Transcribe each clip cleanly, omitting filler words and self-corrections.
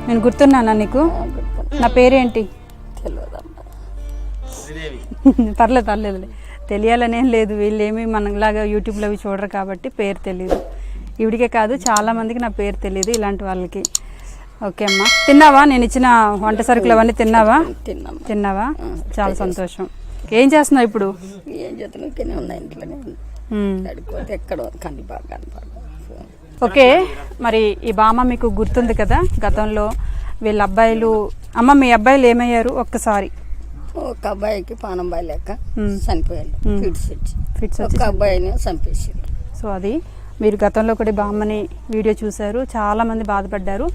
నేను గుర్తున్నానా నీకు? నా పేరేంటి? పర్లేదు పర్లేదు, తెలియాలనేం లేదు. వీళ్ళు ఏమి మనలాగా యూట్యూబ్లో అవి చూడరు కాబట్టి పేరు తెలియదు. ఇవిడికే కాదు చాలామందికి నా పేరు తెలియదు, ఇలాంటి వాళ్ళకి. ఓకే అమ్మా, తిన్నావా? నేను ఇచ్చిన వంట సరుకులు అవన్నీ తిన్నావా? తిన్నావా? చాలా సంతోషం. ఏం చేస్తున్నావు ఇప్పుడు? ఏం చేస్తున్నావు? ఉన్నాయి ఇంట్లోనే. ఎక్కడో ఓకే, మరి ఈ బామ్మ మీకు గుర్తుంది కదా గతంలో వీళ్ళ అబ్బాయిలు? అమ్మ మీ అబ్బాయిలు ఏమయ్యారు ఒక్కసారి? ఒక అబ్బాయికి పానంబాయి లెక్క చనిపోయాడు, ఫిట్స్ ఒక అబ్బాయిని చంపేసారు. సో అది మీరు గతంలో కూడా బామ్మని వీడియో చూశారు, చాలామంది బాధపడ్డారు.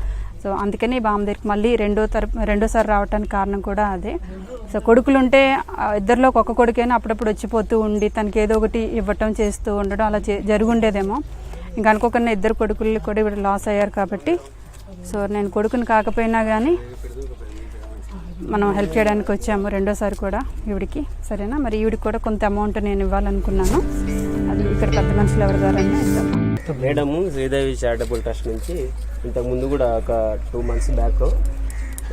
సో అందుకని బామ్మ దగ్గరికి మళ్ళీ రెండోసారి రావడానికి కారణం కూడా అదే. సో కొడుకులుంటే ఇద్దరిలో ఒక కొడుకైనా అప్పుడప్పుడు వచ్చిపోతూ ఉండి తనకి ఏదో ఒకటి ఇవ్వటం చేస్తూ ఉండడం అలా జరుగుండేదేమో. ఇంకా అనుకోకుండా ఇద్దరు కొడుకులు కూడా ఇప్పుడు లాస్ అయ్యారు కాబట్టి సో నేను కొడుకుని కాకపోయినా కానీ మనం హెల్ప్ చేయడానికి వచ్చాము రెండోసారి కూడా ఈవిడికి. సరేనా? మరి ఈవిడికి కూడా కొంత అమౌంట్ నేను ఇవ్వాలనుకున్నాను. అది ఇక్కడ పెద్ద మనుషులు ఎవరి ద్వారా ఇద్దాం. మేడము శ్రీదేవి చారిటబుల్ ట్రస్ట్ నుంచి ఇంతకుముందు కూడా ఒక 2 months బ్యాక్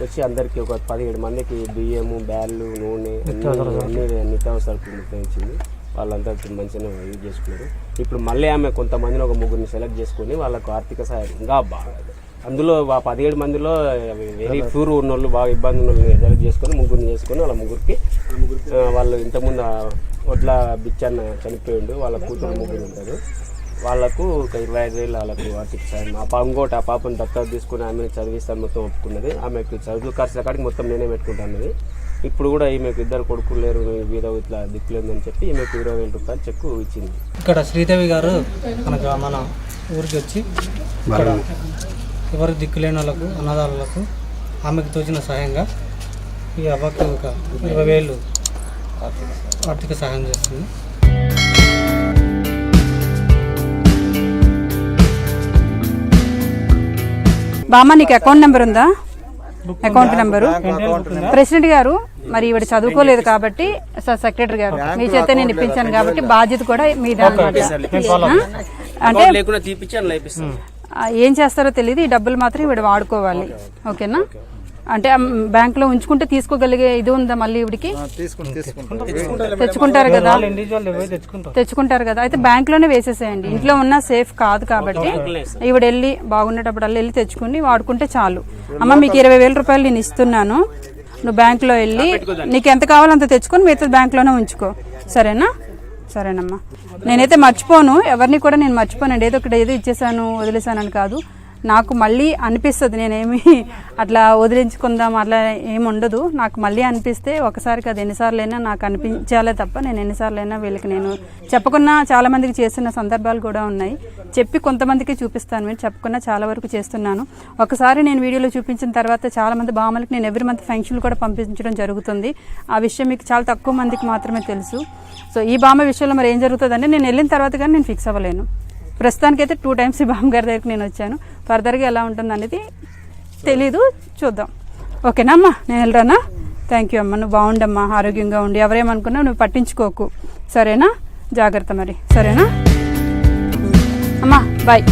వచ్చి అందరికీ ఒక 17 మందికి బియ్యము, బ్యాళ్ళు, నూనె అన్ని నిత్యావసరాలు ఇచ్చింది. వాళ్ళంతా మంచిగా యూజ్ చేసుకున్నారు. ఇప్పుడు మళ్ళీ ఆమె కొంతమందిని ఒక 3 సెలెక్ట్ చేసుకొని వాళ్ళకు ఆర్థిక సహాయం ఇంకా బాగా, అందులో 17 మందిలో వెరీ ప్యూర్ ఉన్న వాళ్ళు, బాగా ఇబ్బంది ఉన్న వాళ్ళని సెలెక్ట్ చేసుకొని 3 చేసుకొని వాళ్ళ ముగ్గురికి వాళ్ళు ఇంతకుముందు వడ్ల బిచ్చన్న చనిపోయిండు, వాళ్ళ కూతురు 3 ఉంటారు. వాళ్ళకు ఒక 25,000 వాళ్ళకు ఆర్థిక సాయం. ఇంకోటి ఆ పాపను దత్తత తీసుకుని ఆమెను చదివిస్తాను మొత్తం ఒప్పుకున్నది. ఆమెకు చదువు ఖర్చుల కాడికి మొత్తం నేనే పెట్టుకుంటాను. ఇప్పుడు కూడా ఈమెకు 2 కొడుకులు లేరు, వీధ ఇట్లా దిక్కులేదని చెప్పి ఈమెకు 20,000 రూపాయలు చెక్కు ఇచ్చింది. ఇక్కడ శ్రీదేవి గారు మన ఊరికి వచ్చి ఇక్కడ ఎవరికి దిక్కులేని వాళ్ళకు, అనాథాలకు ఆమెకు తోచిన సహాయంగా ఈ అవ్వకు ఒక 20,000 ఆర్థిక సహాయం చేస్తుంది. బామ్మ నీకు అకౌంట్ నెంబర్ ఉందా? అకౌంట్ నెంబరు ప్రెసిడెంట్ గారు మరి ఈవిడ చదువుకోలేదు కాబట్టి సెక్రటరీ గారు మీ చేత నేను ఇప్పించాను కాబట్టి బాధ్యత కూడా మీద అంటే ఏం చేస్తారో తెలియదు. ఈ డబ్బులు మాత్రం ఈవిడ వాడుకోవాలి. ఓకేనా? అంటే బ్యాంకులో ఉంచుకుంటే తీసుకోగలిగే ఇది ఉందా? మళ్ళీ ఇవిడికి తెచ్చుకుంటారు కదా, తెచ్చుకుంటారు కదా. అయితే బ్యాంకులోనే వేసేసేయండి. ఇంట్లో ఉన్న సేఫ్ కాదు కాబట్టి ఈవిడ వెళ్ళి బాగుండేటప్పుడు వెళ్ళి తెచ్చుకుని వాడుకుంటే చాలు. అమ్మ మీకు 20,000 రూపాయలు నేను ఇస్తున్నాను, నువ్వు బ్యాంకులో వెళ్ళి నీకు ఎంత కావాలో అంత తెచ్చుకొని మిగతా బ్యాంకులోనే ఉంచుకో. సరేనా? సరేనమ్మా. నేనైతే మర్చిపోను, ఎవరిని కూడా నేను మర్చిపోనండి. ఏదో ఇచ్చేసాను వదిలేసానని కాదు, నాకు మళ్ళీ అనిపిస్తుంది. నేనేమి అట్లా వదిలించుకుందాం అట్లా ఏమి ఉండదు. నాకు మళ్ళీ అనిపిస్తే ఒకసారికి అది ఎన్నిసార్లైనా నాకు అనిపించాలే తప్ప నేను ఎన్నిసార్లైనా వీళ్ళకి నేను చెప్పకున్నా చాలామందికి చేస్తున్న సందర్భాలు కూడా ఉన్నాయి. చెప్పి కొంతమందికి చూపిస్తాను, మీరు చెప్పకున్నా చాలా వరకు చేస్తున్నాను. ఒకసారి నేను వీడియోలో చూపించిన తర్వాత చాలామంది బామ్మలకి నేను ఎవ్రీ మంత్ ఫంక్షన్లు కూడా పంపించడం జరుగుతుంది. ఆ విషయం మీకు చాలా తక్కువ మందికి మాత్రమే తెలుసు. సో ఈ బామ్మ విషయంలో మరి ఏం జరుగుతుందంటే నేను వెళ్ళిన తర్వాత కానీ నేను ఫిక్స్ అవ్వలేను. ప్రస్తుతానికైతే 2 times ఈ బామ్మ గారి దగ్గరికి నేను వచ్చాను. ఫర్దర్గా ఎలా ఉంటుంది అనేది తెలీదు, చూద్దాం. ఓకేనా అమ్మా? నేను వెళ్ళరానా? థ్యాంక్ యూ అమ్మ. నువ్వు బాగుండమ్మా, ఆరోగ్యంగా ఉండి. ఎవరేమనుకున్నా నువ్వు పట్టించుకోకు. సరేనా? జాగ్రత్త మరి. సరేనా అమ్మా? బాయ్.